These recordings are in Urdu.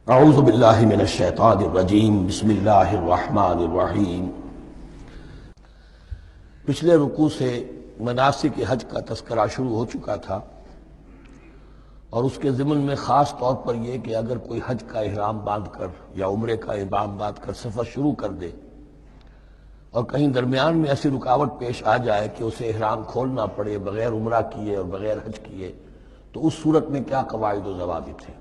اعوذ باللہ من الشیطان الرجیم بسم اللہ الرحمن الرحیم۔ پچھلے رکوع سے مناسک حج کا تذکرہ شروع ہو چکا تھا، اور اس کے ضمن میں خاص طور پر یہ کہ اگر کوئی حج کا احرام باندھ کر یا عمرے کا احرام باندھ کر سفر شروع کر دے اور کہیں درمیان میں ایسی رکاوٹ پیش آ جائے کہ اسے احرام کھولنا پڑے بغیر عمرہ کیے اور بغیر حج کیے، تو اس صورت میں کیا قواعد و ضوابط ہیں۔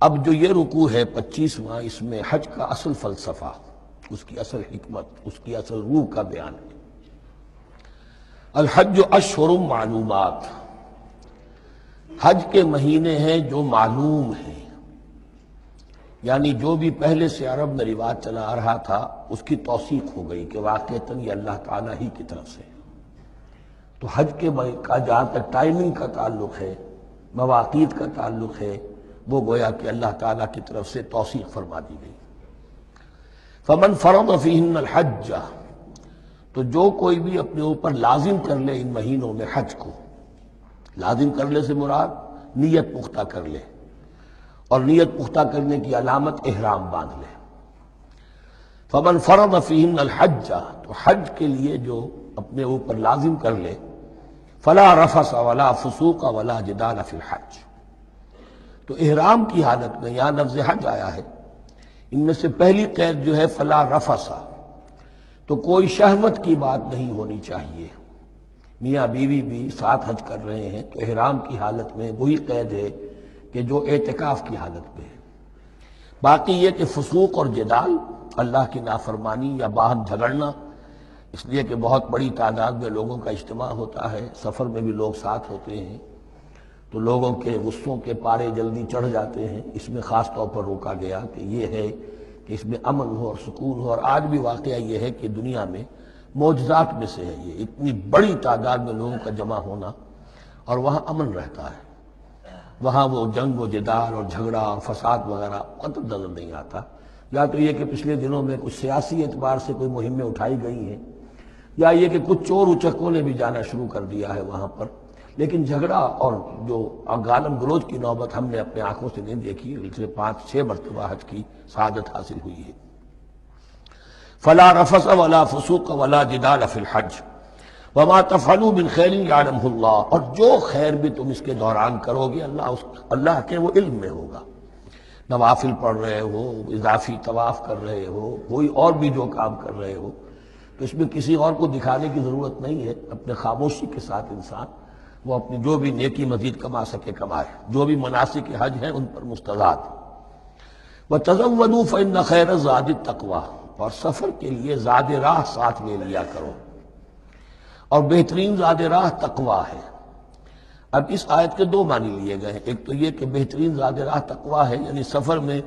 اب جو یہ رکوع ہے 25واں، اس میں حج کا اصل فلسفہ، اس کی اصل حکمت، اس کی اصل روح کا بیان ہے۔ الحج اشہر معلومات، حج کے مہینے ہیں جو معلوم ہیں، یعنی جو بھی پہلے سے عرب میں رواج چلا آ رہا تھا اس کی توثیق ہو گئی کہ واقعتاً یہ اللہ تعالیٰ ہی کی طرف سے۔ تو حج کے کا جہاں تک ٹائمنگ کا تعلق ہے، مواقیت کا تعلق ہے، وہ گویا کہ اللہ تعالیٰ کی طرف سے توثیق فرما دی گئی۔ فمن فرض فیہن الحج، تو جو کوئی بھی اپنے اوپر لازم کر لے ان مہینوں میں حج کو، لازم کر لے سے مراد نیت پختہ کر لے، اور نیت پختہ کرنے کی علامت احرام باندھ لے۔ فمن فرض فیہن الحج، تو حج کے لیے جو اپنے اوپر لازم کر لے، فلا رفث ولا فسوق ولا جدال فی الحج، تو احرام کی حالت میں یہاں لفظ حج آیا ہے، ان میں سے پہلی قید جو ہے فلا رفث، تو کوئی شہوت کی بات نہیں ہونی چاہیے۔ میاں بیوی بھی ساتھ حج کر رہے ہیں تو احرام کی حالت میں وہی قید ہے کہ جو اعتکاف کی حالت میں ہے۔ باقی یہ کہ فسوق اور جدال، اللہ کی نافرمانی یا باہم جھگڑنا، اس لیے کہ بہت بڑی تعداد میں لوگوں کا اجتماع ہوتا ہے، سفر میں بھی لوگ ساتھ ہوتے ہیں، تو لوگوں کے غصوں کے پارے جلدی چڑھ جاتے ہیں۔ اس میں خاص طور پر روکا گیا کہ یہ ہے کہ اس میں امن ہو اور سکون ہو۔ اور آج بھی واقعہ یہ ہے کہ دنیا میں معجزات میں سے ہے یہ، اتنی بڑی تعداد میں لوگوں کا جمع ہونا، اور وہاں امن رہتا ہے، وہاں وہ جنگ و جدال اور جھگڑا اور فساد وغیرہ قطع نظر نہیں آتا۔ یا تو یہ کہ پچھلے دنوں میں کچھ سیاسی اعتبار سے کوئی مہمیں اٹھائی گئی ہیں، یا یہ کہ کچھ چور اچکوں نے بھی جانا شروع کر دیا ہے وہاں پر، لیکن جھگڑا اور جو گالم گلوچ کی نوبت ہم نے اپنے آنکھوں سے نہیں دیکھی۔ پچھلے 5-6 مرتبہ حج کی سعادت حاصل ہوئی ہے۔ فلا رفث ولا فسوق ولا جدال فی الحج وما تفعلوا من خیر یعلمہ اللہ، اور جو خیر بھی تم اس کے دوران کرو گے اللہ کے وہ علم میں ہوگا۔ نوافل پڑھ رہے ہو، اضافی طواف کر رہے ہو، کوئی اور بھی جو کام کر رہے ہو، تو اس میں کسی اور کو دکھانے کی ضرورت نہیں ہے۔ اپنے خاموشی کے ساتھ انسان وہ اپنی جو بھی نیکی مزید کما سکے کمائے، جو بھی مناسک حج ہیں ان پر مستضاد۔ وَتَزَوَّدُوا فَإِنَّ خَيْرَ الزَّادِ التَّقْوَىٰ، اور سفر کے لیے زاد راہ ساتھ لے لیا کرو، اور بہترین زاد راہ تقویٰ ہے۔ اب اس آیت کے دو معنی لیے گئے ہیں، ایک تو یہ کہ بہترین زاد راہ تقویٰ ہے، یعنی سفر میں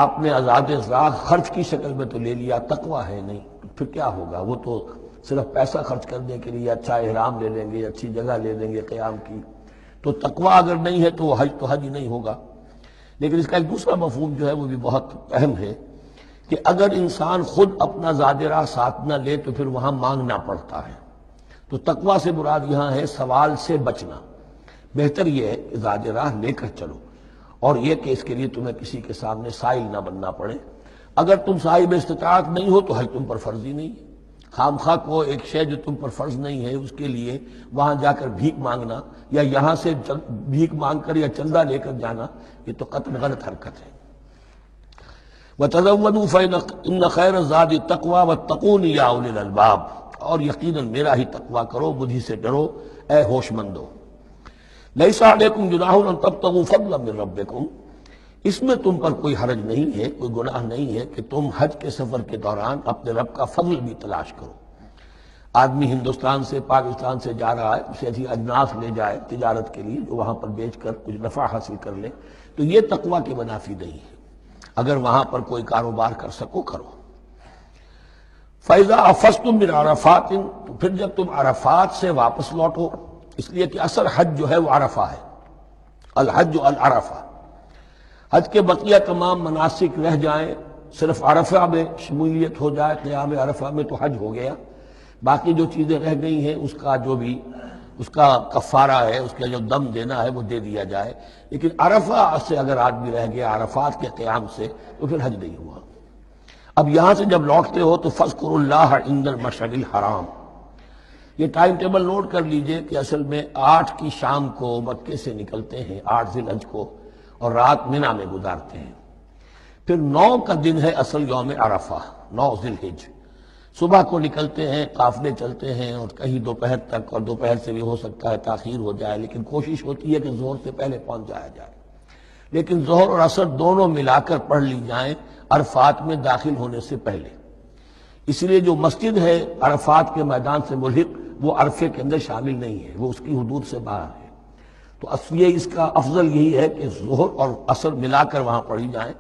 آپ نے زاد راہ خرچ کی شکل میں تو لے لیا، تقویٰ ہے نہیں، پھر کیا ہوگا؟ وہ تو صرف پیسہ خرچ کرنے کے لیے اچھا احرام لے لیں گے، اچھی جگہ لے لیں گے قیام کی، تو تقویٰ اگر نہیں ہے تو وہ حج تو حج ہی نہیں ہوگا۔ لیکن اس کا ایک دوسرا مفہوم جو ہے وہ بھی بہت اہم ہے کہ اگر انسان خود اپنا زاد راہ ساتھ نہ لے تو پھر وہاں مانگنا پڑتا ہے۔ تو تقویٰ سے مراد یہاں ہے سوال سے بچنا۔ بہتر یہ ہے کہ زاد راہ لے کر چلو، اور یہ کہ اس کے لیے تمہیں کسی کے سامنے سائل نہ بننا پڑے۔ اگر تم صاحب استطاعت نہیں ہو تو حج تم پر فرض ہی نہیں ہے۔ خام خواہ کو ایک شے جو تم پر فرض نہیں ہے اس کے لیے وہاں جا کر بھیک مانگنا، یا یہاں سے بھیک مانگ کر یا چندہ لے کر جانا، یہ تو قطعاً غلط حرکت ہے۔ وَتَزَوَّدُوا فَإِنَّ خَيْرَ الزَّادِ التَّقْوَىٰ وَاتَّقُونِ يَا أُولِي الْأَلْبَابِ، اور یقیناً میرا ہی تقویٰ کرو، مجھ سے ڈرو اے ہوش مندو۔ لَيْسَ عَلَيْكُمْ جُنَاحٌ أَن تَبْتَغُوا فَضْلًا مِّن رَّبِّكُمْ، اس میں تم پر کوئی حرج نہیں ہے، کوئی گناہ نہیں ہے کہ تم حج کے سفر کے دوران اپنے رب کا فضل بھی تلاش کرو۔ آدمی ہندوستان سے پاکستان سے جا رہا ہے، اسے ایسی اجناس لے جائے تجارت کے لیے جو وہاں پر بیچ کر کچھ نفع حاصل کر لے، تو یہ تقویٰ کے منافی نہیں ہے۔ اگر وہاں پر کوئی کاروبار کر سکو کرو۔ فَإِذَا أَفَضْتُم مِّنْ عَرَفَاتٍ، تو پھر جب تم عرفات سے واپس لوٹو، اس لیے کہ اصل حج جو ہے وہ عرفہ ہے، الحج العرفہ۔ حج کے بقیہ تمام مناسک رہ جائیں، صرف عرفہ میں شمولیت ہو جائے، قیام عرفہ میں، تو حج ہو گیا۔ باقی جو چیزیں رہ گئی ہیں اس کا جو بھی اس کا کفارہ ہے، اس کا جو دم دینا ہے وہ دے دیا جائے، لیکن عرفہ سے اگر آدمی رہ گیا عرفات کے قیام سے تو پھر حج نہیں ہوا۔ اب یہاں سے جب لوٹتے ہو تو فاذکروا اللہ عند المشعر الحرام، یہ ٹائم ٹیبل نوٹ کر لیجئے کہ اصل میں 8 کی شام کو مکے سے نکلتے ہیں 8 ذی الحج کو، اور رات منی میں گزارتے ہیں۔ پھر 9 کا دن ہے اصل یوم عرفہ، 9 ذی الحج، صبح کو نکلتے ہیں، قافلے چلتے ہیں، اور کہیں دوپہر تک، اور دوپہر سے بھی ہو سکتا ہے تاخیر ہو جائے، لیکن کوشش ہوتی ہے کہ ظہر سے پہلے پہنچ جایا جائے، لیکن ظہر اور عصر دونوں ملا کر پڑھ لی جائیں عرفات میں داخل ہونے سے پہلے۔ اس لیے جو مسجد ہے عرفات کے میدان سے ملحق وہ عرفے کے اندر شامل نہیں ہے، وہ اس کی حدود سے باہر ہے، تو یہ اس کا افضل یہی ہے کہ ظہر اور عصر ملا کر وہاں پڑھی جائیں،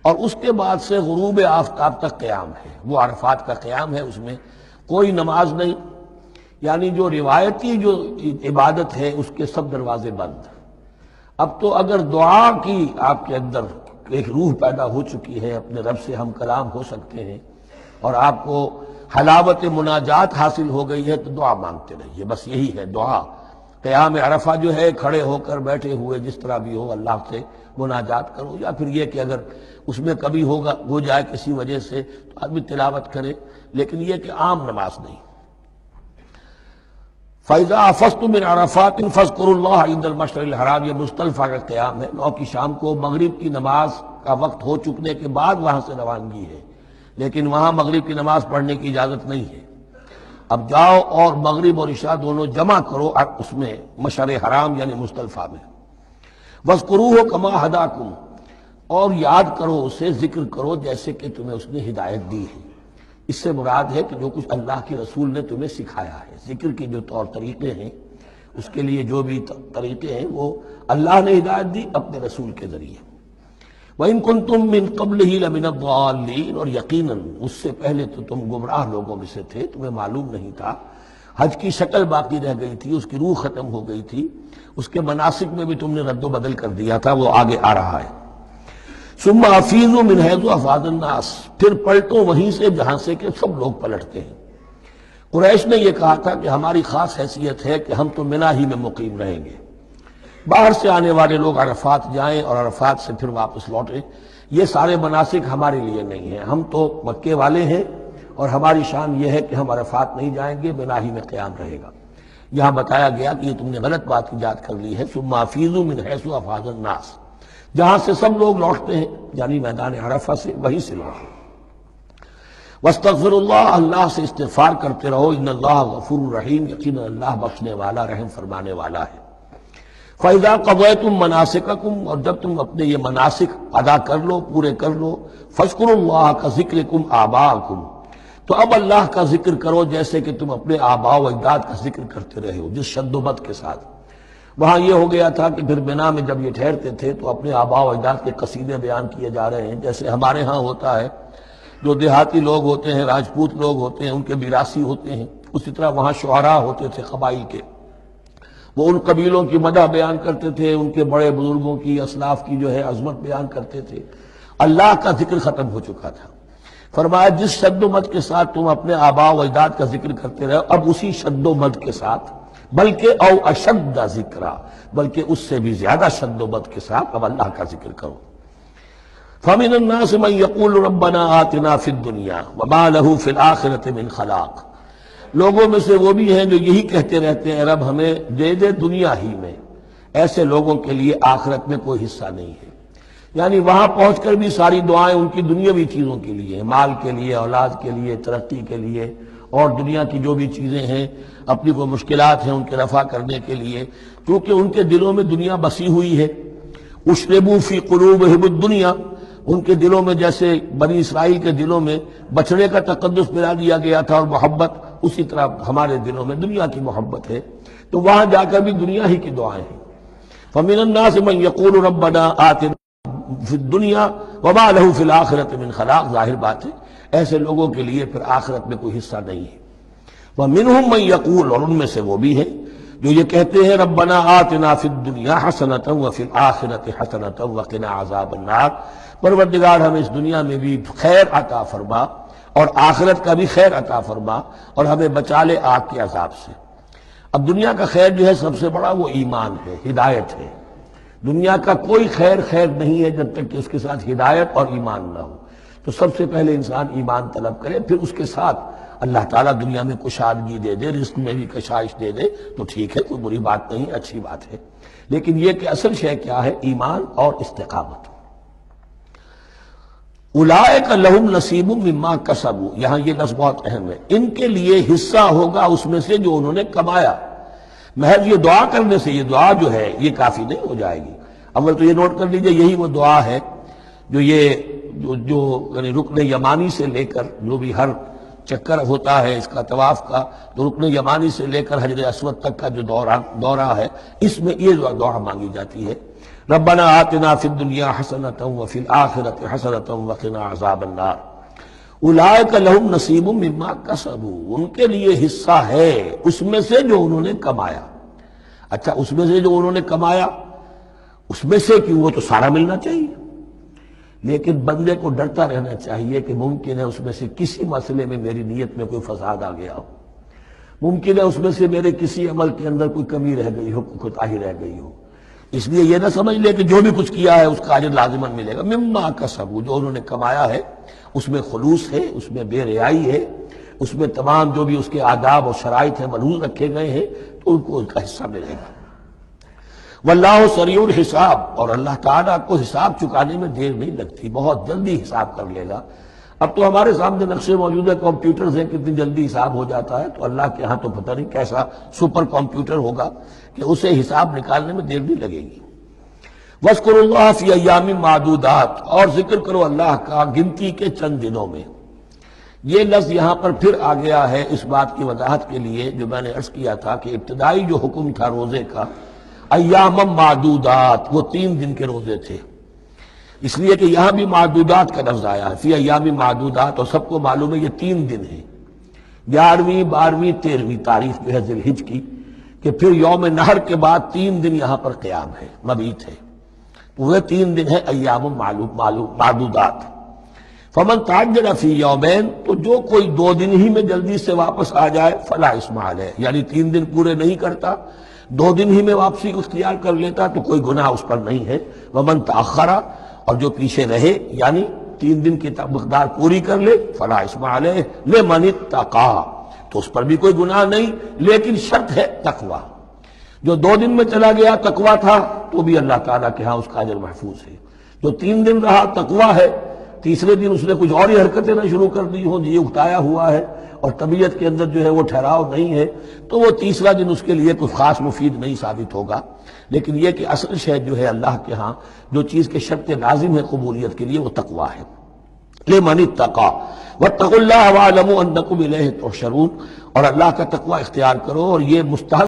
اور اس کے بعد سے غروب آفتاب تک قیام ہے، وہ عرفات کا قیام ہے، اس میں کوئی نماز نہیں، یعنی جو روایتی جو عبادت ہے اس کے سب دروازے بند۔ اب تو اگر دعا کی آپ کے اندر ایک روح پیدا ہو چکی ہے، اپنے رب سے ہم کلام ہو سکتے ہیں، اور آپ کو حلاوت مناجات حاصل ہو گئی ہے تو دعا مانگتے رہیے، بس یہی ہے دعا۔ قیام عرفہ جو ہے کھڑے ہو کر بیٹھے ہوئے جس طرح بھی ہو اللہ سے مناجات کرو، یا پھر یہ کہ اگر اس میں کبھی ہو جائے کسی وجہ سے تو آدمی تلاوت کرے، لیکن یہ کہ عام نماز نہیں۔ فَإِذَا أَفَضْتُم مِّنْ عَرَفَاتٍ فاذكروا اللَّهَ عِندَ المشعر الحرام، یہ مزدلفہ کا قیام ہے، 9 کی شام کو مغرب کی نماز کا وقت ہو چکنے کے بعد وہاں سے روانگی ہے، لیکن وہاں مغرب کی نماز پڑھنے کی اجازت نہیں ہے۔ اب جاؤ اور مغرب اور عشاء دونوں جمع کرو اس میں مشعر حرام یعنی مزدلفہ میں۔ وَاذْكُرُوهُ كَمَا هَدَاكُمْ، اور یاد کرو اسے، ذکر کرو جیسے کہ تمہیں اس نے ہدایت دی ہے۔ اس سے مراد ہے کہ جو کچھ اللہ کے رسول نے تمہیں سکھایا ہے، ذکر کے جو طور طریقے ہیں، اس کے لیے جو بھی طریقے ہیں وہ اللہ نے ہدایت دی اپنے رسول کے ذریعے۔ وَإِن كُنتُم مِّن قَبْلِهِ لَمِنَ الضَّالِّينَ، اور یقیناً اس سے پہلے تو تم گمراہ لوگوں میں سے تھے، تمہیں معلوم نہیں تھا، حج کی شکل باقی رہ گئی تھی، اس کی روح ختم ہو گئی تھی، اس کے مناسک میں بھی تم نے رد و بدل کر دیا تھا، وہ آگے آ رہا ہے۔ ثم افیضوا من حیث افاض الناس، پھر پلٹو وہیں سے جہاں سے کہ سب لوگ پلٹتے ہیں۔ قریش نے یہ کہا تھا کہ ہماری خاص حیثیت ہے کہ ہم تو منی ہی میں مقیم رہیں گے، باہر سے آنے والے لوگ عرفات جائیں اور عرفات سے پھر واپس لوٹیں، یہ سارے مناسک ہمارے لیے نہیں ہیں، ہم تو مکے والے ہیں، اور ہماری شان یہ ہے کہ ہم عرفات نہیں جائیں گے، منی ہی میں قیام رہے گا۔ یہاں بتایا گیا کہ یہ تم نے غلط بات ایجاد کر لی ہے، ثم افیضوا من حیث افاض الناس، جہاں سے سب لوگ لوٹتے ہیں یعنی میدان عرفہ سے، وہیں سے لوٹیں۔ واستغفر اللہ، اللہ سے استغفار کرتے رہو، ان اللہ غفور رحیم، یقینا اللہ بخشنے والا رحم فرمانے والا ہے۔ فَإِذَا قَضَيْتُم مَّنَاسِكَكُمْ، اور جب تم اپنے یہ مناسک ادا کر لو، پورے کر لو، فاذكروا اللہ كذكركم آباءكم، تو اب اللہ کا ذکر کرو جیسے کہ تم اپنے آباء و اجداد کا ذکر کرتے رہے ہو، جس شد و بد کے ساتھ۔ وہاں یہ ہو گیا تھا کہ پھر بنا میں جب یہ ٹھہرتے تھے تو اپنے آباء و اجداد کے قصیدے بیان کیے جا رہے ہیں، جیسے ہمارے ہاں ہوتا ہے، جو دیہاتی لوگ ہوتے ہیں، راجپوت لوگ ہوتے ہیں، ان کے میراثی ہوتے ہیں، اسی طرح وہاں شعراء ہوتے تھے قبائل کے، وہ ان قبیلوں کی مدح بیان کرتے تھے، ان کے بڑے بزرگوں کی، اسلاف کی جو ہے عظمت بیان کرتے تھے۔ اللہ کا ذکر ختم ہو چکا تھا، فرمایا جس شد و مد کے ساتھ تم اپنے آباء و اجداد کا ذکر کرتے رہے، اب اسی شد و مد کے ساتھ، بلکہ او اشد ذکرہ، بلکہ اس سے بھی زیادہ شد و مد کے ساتھ اب اللہ کا ذکر کرو۔ فَمِنَ النَّاسِ مَن يَقُولُ رَبَّنَا آتِنَا فِي الدُّنْيَا وَمَا لَهُ فِي الْآخِرَةِ مِنْ خَلَاقٍ، لوگوں میں سے وہ بھی ہیں جو یہی کہتے رہتے ہیں رب ہمیں دے دے دنیا ہی میں، ایسے لوگوں کے لیے آخرت میں کوئی حصہ نہیں ہے۔ یعنی وہاں پہنچ کر بھی ساری دعائیں ان کی دنیاوی چیزوں کے لیے، مال کے لیے، اولاد کے لیے، ترقی کے لیے، اور دنیا کی جو بھی چیزیں ہیں، اپنی کوئی مشکلات ہیں ان کے رفع کرنے کے لیے، کیونکہ ان کے دلوں میں دنیا بسی ہوئی ہے۔ اشربوا فی قلوبہم الدنیا، ان کے دلوں میں جیسے بنی اسرائیل کے دلوں میں بچڑے کا تقدس ملا دیا گیا تھا اور محبت، اسی طرح ہمارے دلوں میں دنیا کی محبت ہے، تو وہاں جا کر بھی دنیا ہی کی دعائیں ہیں۔ فَمِنَ النَّاسِ مَن يَقُولُ رَبَّنَا آتِنَا فِي الدُّنْيَا وَمَا لَهُ فِي الْآخِرَةِ مِنْ خَلَاقٍ، ظاہر بات ہے ایسے لوگوں کے لیے پھر آخرت میں کوئی حصہ نہیں ہے۔ وَمِنْهُم مَن يَقُولُ، اور ان میں سے وہ بھی ہیں جو یہ کہتے ہیں ربنا آتنا فی الدنیا حسنۃ وفی الآخرۃ حسنۃ وقنا عذاب النار، پروردگار ہمیں اس دنیا میں بھی خیر عطا فرما اور آخرت کا بھی خیر عطا فرما اور ہمیں بچا لے آگ کے عذاب سے۔ اب دنیا کا خیر جو ہے سب سے بڑا وہ ایمان ہے، ہدایت ہے۔ دنیا کا کوئی خیر نہیں ہے جب تک کہ اس کے ساتھ ہدایت اور ایمان نہ ہو۔ تو سب سے پہلے انسان ایمان طلب کرے، پھر اس کے ساتھ اللہ تعالیٰ دنیا میں کشادگی دے دے، رزق میں بھی کشائش دے دے تو ٹھیک ہے، کوئی بری بات نہیں، اچھی بات ہے۔ لیکن یہ کہ اصل شے کیا ہے؟ ایمان اور استقامت۔ اولئک لہم نصیب مما کسبوا، یہاں یہ لفظ بہت اہم ہے، ان کے لیے حصہ ہوگا اس میں سے جو انہوں نے کمایا۔ محض یہ دعا کرنے سے یہ دعا جو ہے یہ کافی نہیں ہو جائے گی۔ اول تو یہ نوٹ کر لیجئے، یہی وہ دعا ہے جو یعنی رکن یمانی سے لے کر جو بھی ہر چکر ہوتا ہے اس کا طواف کا، تو رکن یمانی سے لے کر حجر اسود تک کا جو دورہ ہے، اس میں یہ دعا مانگی جاتی ہے، ربنا آتنا فی الدنیا حسنۃ وفی الآخرۃ حسنۃ وقنا عذاب النار۔ اولئک لہم نصیب مما کسبوا، ان کے لیے حصہ ہے اس میں سے جو انہوں نے کمایا۔ اچھا، اس میں سے جو انہوں نے کمایا، اس میں سے کہ وہ تو سارا ملنا چاہیے، لیکن بندے کو ڈرتا رہنا چاہیے کہ ممکن ہے اس میں سے کسی مسئلے میں میری نیت میں کوئی فساد آ گیا ہو، ممکن ہے اس میں سے میرے کسی عمل کے اندر کوئی کمی رہ گئی ہو، کوئی کوتاہی رہ گئی ہو۔ اس لیے یہ نہ سمجھ لے کہ جو بھی کچھ کیا ہے اس کا اجر لازماً ملے گا۔ مما کسبوا، جو انہوں نے کمایا ہے اس میں خلوص ہے، اس میں بے ریائی ہے، اس میں تمام جو بھی اس کے آداب اور شرائط ہیں ملحوظ رکھے گئے ہیں، تو ان کو ان کا حصہ ملے گا۔ واللہ سریع الحساب، اور اللہ تعالیٰ کو حساب چکانے میں دیر نہیں لگتی، بہت جلدی حساب کر لے گا۔ اب تو ہمارے سامنے نقشے موجود ہے، کمپیوٹرز ہیں، کتنی جلدی حساب ہو جاتا ہے، تو اللہ کے ہاں تو پتہ نہیں کیسا سپر کمپیوٹر ہوگا کہ اسے حساب نکالنے میں دیر نہیں لگے گی۔ وَاذْكُرُوا اللَّهَ فِي أَيَّامٍ مَّعْدُودَاتٍ، اور ذکر کرو اللہ کا گنتی کے چند دنوں میں۔ یہ لفظ یہاں پر پھر آ گیا ہے اس بات کی وضاحت کے لیے جو میں نے عرض کیا تھا کہ ابتدائی جو حکم تھا روزے کا، ایام معدودات، وہ 3 دن کے روزے تھے، اس لیے کہ یہاں بھی معدودات کا لفظ آیا ہے، فی ایام معدودات، اور سب کو معلوم ہے یہ 3 دن ہیں، 11ویں 12ویں 13ویں تاریخ جو ہے ذی الحجہ کی، کہ پھر یوم نحر کے بعد 3 دن یہاں پر قیام ہے، مبیت ہے، وہ 3 دن ہے ایام معدودات۔ فمن تعجل فی یومین، تو جو کوئی 2 دن ہی میں جلدی سے واپس آ جائے، فلا اثم علیہ، یعنی 3 دن پورے نہیں کرتا، 2 دن ہی میں واپسی اختیار کر لیتا تو کوئی گناہ اس پر نہیں ہے۔ ومن تأخر، اور جو پیچھے رہے یعنی 3 دن کی مقدار پوری کر لے، فلا اثم علیہ لمن اتقی، تو اس پر بھی کوئی گناہ نہیں، لیکن شرط ہے تقوی۔ جو 2 دن میں چلا گیا تقوی تھا تو بھی اللہ تعالیٰ کے ہاں اس کا اجر محفوظ ہے، جو 3 دن رہا تقوی ہے، تیسرے دن اس نے کچھ اور ہی حرکتیں نہ شروع کر دی ہوں، یہ اکتایا ہوا ہے اور طبیعت کے اندر جو ہے وہ ٹھہراؤ نہیں ہے، تو وہ تیسرا دن اس کے لیے کوئی خاص مفید نہیں ثابت ہوگا۔ لیکن یہ کہ اصل شے جو ہے اللہ کے ہاں جو چیز کے شرط لازم ہے قبولیت کے لیے وہ تقوی ہے۔ لمن اتقی واتقوا اللہ واعلموا انکم الیہ تحشرون، اور اللہ کا تقوی اختیار کرو، اور یہ مستحب